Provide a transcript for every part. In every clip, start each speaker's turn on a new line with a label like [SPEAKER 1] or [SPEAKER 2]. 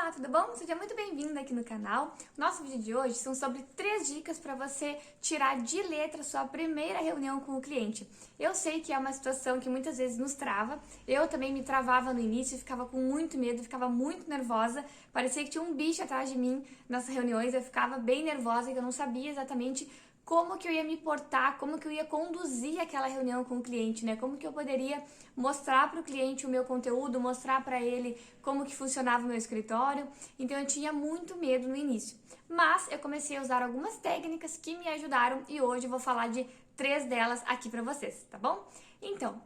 [SPEAKER 1] Olá, tudo bom? Seja muito bem-vindo aqui no canal. Nosso vídeo de hoje são sobre 3 dicas para você tirar de letra sua primeira reunião com o cliente. Eu sei que é uma situação que muitas vezes nos trava, eu também me travava no início, ficava com muito medo, ficava muito nervosa, parecia que tinha um bicho atrás de mim nas reuniões, eu ficava bem nervosa e eu não sabia exatamente como que eu ia me portar, como que eu ia conduzir aquela reunião com o cliente, né? Como que eu poderia mostrar para o cliente o meu conteúdo, mostrar para ele como que funcionava o meu escritório. Então eu tinha muito medo no início. Mas eu comecei a usar algumas técnicas que me ajudaram e hoje eu vou falar de 3 delas aqui para vocês, tá bom? Então,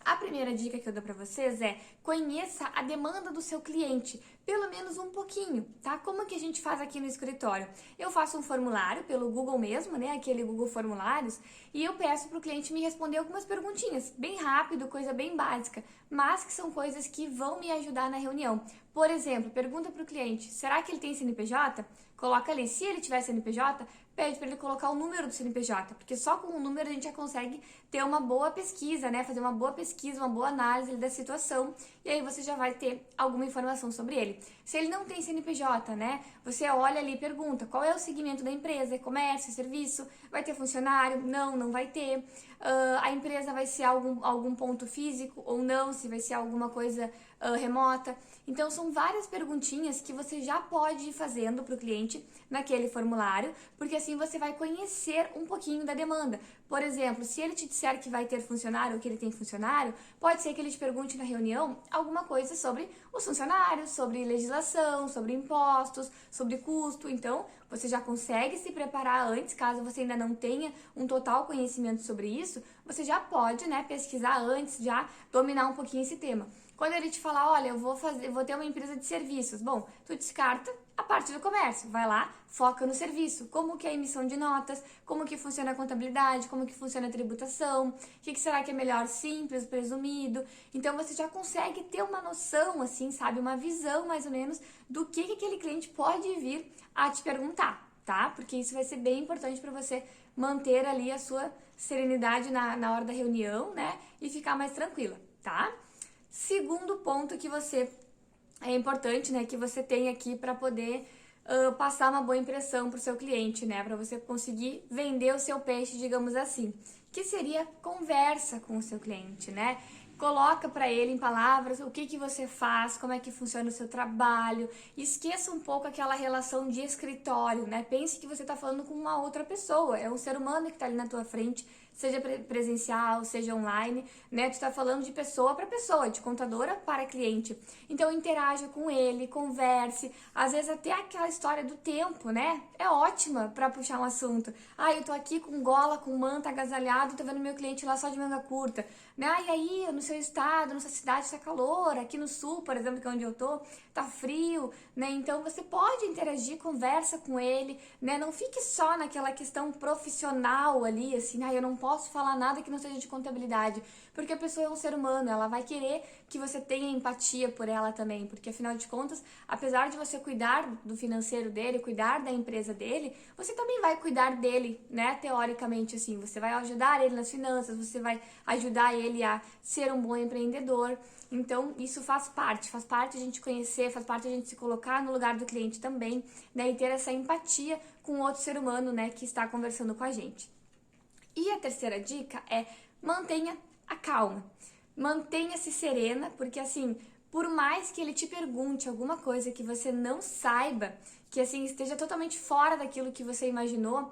[SPEAKER 1] a primeira dica que eu dou para vocês é: conheça a demanda do seu cliente, pelo menos um pouquinho, tá? Como que a gente faz aqui no escritório? Eu faço um formulário pelo Google mesmo, né? Aquele Google Formulários, e eu peço para o cliente me responder algumas perguntinhas, bem rápido, coisa bem básica, mas que são coisas que vão me ajudar na reunião. Por exemplo, pergunta para o cliente: será que ele tem CNPJ? Coloca ali, se ele tiver CNPJ, pede para ele colocar o número do CNPJ, porque só com o número a gente já consegue ter uma boa pesquisa, né? Fazer uma boa pesquisa, uma boa análise da situação, e aí você já vai ter alguma informação sobre ele. Se ele não tem CNPJ, né? Você olha ali e pergunta: qual é o segmento da empresa? É comércio, serviço? Vai ter funcionário? Não, não vai ter. A empresa vai ser algum ponto físico ou não? Se vai ser alguma coisa remota? Então são várias perguntinhas que você já pode ir fazendo para o cliente naquele formulário, porque assim você vai conhecer um pouquinho da demanda. Por exemplo, se ele te disser que vai ter funcionário ou que ele tem funcionário, pode ser que ele te pergunte na reunião alguma coisa sobre os funcionários, sobre legislação, sobre impostos, sobre custo. Então, você já consegue se preparar antes, caso você ainda não tenha um total conhecimento sobre isso, você já pode, né, pesquisar antes, já dominar um pouquinho esse tema. Quando ele te falar: olha, eu vou ter uma empresa de serviços, bom, tu descarta a parte do comércio, vai lá, foca no serviço, como que é a emissão de notas, como que funciona a contabilidade, como que funciona a tributação, o que será que é melhor, simples, presumido. Então você já consegue ter uma noção, assim, sabe, uma visão mais ou menos do que aquele cliente pode vir a te perguntar, tá? Porque isso vai ser bem importante para você manter ali a sua serenidade na hora da reunião, né, e ficar mais tranquila, tá? Segundo ponto que você é importante, né, que você tem aqui para poder passar uma boa impressão para o seu cliente, né, para você conseguir vender o seu peixe, digamos assim, que seria conversa com o seu cliente, né? Coloca para ele em palavras o que você faz, como é que funciona o seu trabalho. Esqueça um pouco aquela relação de escritório, né? Pense que você está falando com uma outra pessoa, é um ser humano que está ali na tua frente, seja presencial, seja online, né? Tu está falando de pessoa para pessoa, de contadora para cliente. Então interaja com ele, converse. Às vezes até aquela história do tempo, né? É ótima para puxar um assunto. Ah, eu tô aqui com gola, com manta, agasalhado, tô vendo meu cliente lá só de manga curta, né? E aí, no seu estado, na sua cidade tá calor, aqui no sul, por exemplo, que é onde eu tô, tá frio, né? Então você pode interagir, conversa com ele, né? Não fique só naquela questão profissional ali, assim: ah, eu não posso falar nada que não seja de contabilidade, porque a pessoa é um ser humano, ela vai querer que você tenha empatia por ela também, porque afinal de contas, apesar de você cuidar do financeiro dele, cuidar da empresa dele, você também vai cuidar dele, né? Teoricamente, assim, você vai ajudar ele nas finanças, você vai ajudar ele a ser um bom empreendedor. Então, isso faz parte a gente conhecer, faz parte a gente se colocar no lugar do cliente também, né? E ter essa empatia com outro ser humano, né, que está conversando com a gente. E a terceira dica é: mantenha a calma. Mantenha-se serena, porque assim, por mais que ele te pergunte alguma coisa que você não saiba, que assim esteja totalmente fora daquilo que você imaginou,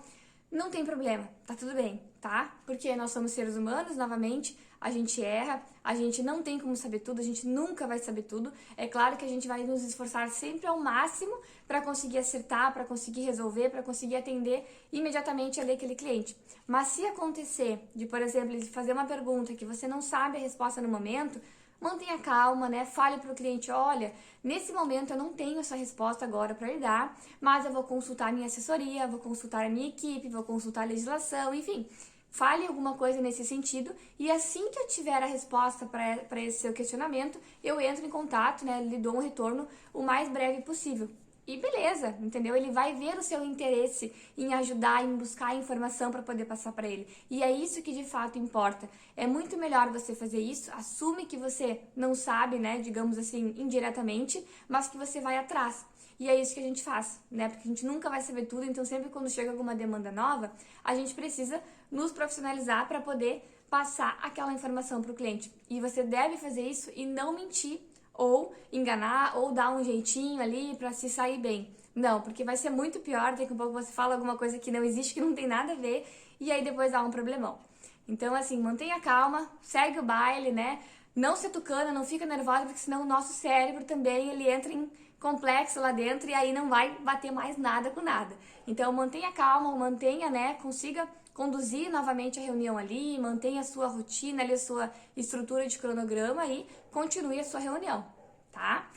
[SPEAKER 1] não tem problema, tá tudo bem, tá? Porque nós somos seres humanos, novamente, a gente erra, a gente não tem como saber tudo, a gente nunca vai saber tudo. É claro que a gente vai nos esforçar sempre ao máximo para conseguir acertar, para conseguir resolver, para conseguir atender imediatamente ali aquele cliente. Mas se acontecer de, por exemplo, ele fazer uma pergunta que você não sabe a resposta no momento, mantenha calma, né? Fale para o cliente: olha, nesse momento eu não tenho essa resposta agora para lhe dar, mas eu vou consultar a minha assessoria, vou consultar a minha equipe, vou consultar a legislação, enfim. Fale alguma coisa nesse sentido e assim que eu tiver a resposta para esse seu questionamento, eu entro em contato, né? Lhe dou um retorno o mais breve possível. e beleza, entendeu? Ele vai ver o seu interesse em ajudar, em buscar informação para poder passar para ele. E é isso que de fato importa. É muito melhor você fazer isso, assume que você não sabe, né, digamos assim, indiretamente, mas que você vai atrás. E é isso que a gente faz, né? Porque a gente nunca vai saber tudo, então sempre quando chega alguma demanda nova, a gente precisa nos profissionalizar para poder passar aquela informação para o cliente. E você deve fazer isso e não mentir ou enganar, ou dar um jeitinho ali pra se sair bem. Não, porque vai ser muito pior, daqui a pouco você fala alguma coisa que não existe, que não tem nada a ver, e aí depois dá um problemão. Então, assim, mantenha calma, segue o baile, né? Não se tucana, não fica nervosa, porque senão o nosso cérebro também, ele entra em complexo lá dentro e aí não vai bater mais nada com nada. Então, mantenha calma, mantenha, né, consiga conduzir novamente a reunião ali, mantenha a sua rotina ali, a sua estrutura de cronograma e continue a sua reunião, tá?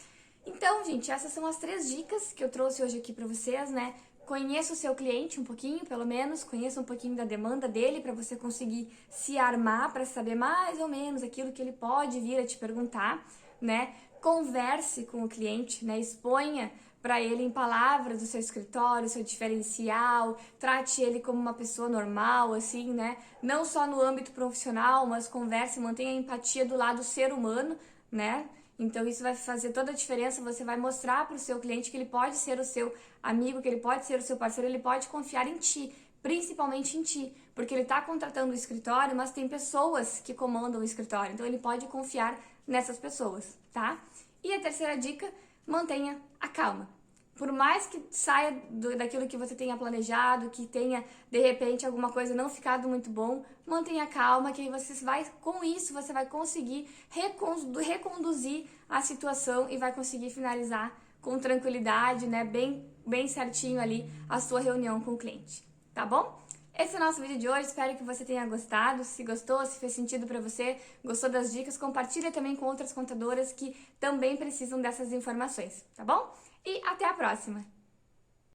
[SPEAKER 1] Então, gente, essas são as 3 dicas que eu trouxe hoje aqui pra vocês, né? Conheça o seu cliente um pouquinho, pelo menos, conheça um pouquinho da demanda dele para você conseguir se armar para saber mais ou menos aquilo que ele pode vir a te perguntar, né? Converse com o cliente, né? Exponha para ele em palavras o seu escritório, o seu diferencial, trate ele como uma pessoa normal, assim, né? Não só no âmbito profissional, mas converse, mantenha a empatia do lado ser humano, né? Então isso vai fazer toda a diferença, você vai mostrar para o seu cliente que ele pode ser o seu amigo, que ele pode ser o seu parceiro, ele pode confiar em ti, principalmente em ti, porque ele está contratando o escritório, mas tem pessoas que comandam o escritório, então ele pode confiar nessas pessoas, tá? E a terceira dica, mantenha a calma. Por mais que saia daquilo que você tenha planejado, que tenha, de repente, alguma coisa não ficado muito bom, mantenha calma, que aí você vai, com isso, você vai conseguir reconduzir a situação e vai conseguir finalizar com tranquilidade, né, bem certinho ali a sua reunião com o cliente, tá bom? Esse é o nosso vídeo de hoje, espero que você tenha gostado. Se gostou, se fez sentido pra você, gostou das dicas, compartilha também com outras contadoras que também precisam dessas informações, tá bom? E até a próxima!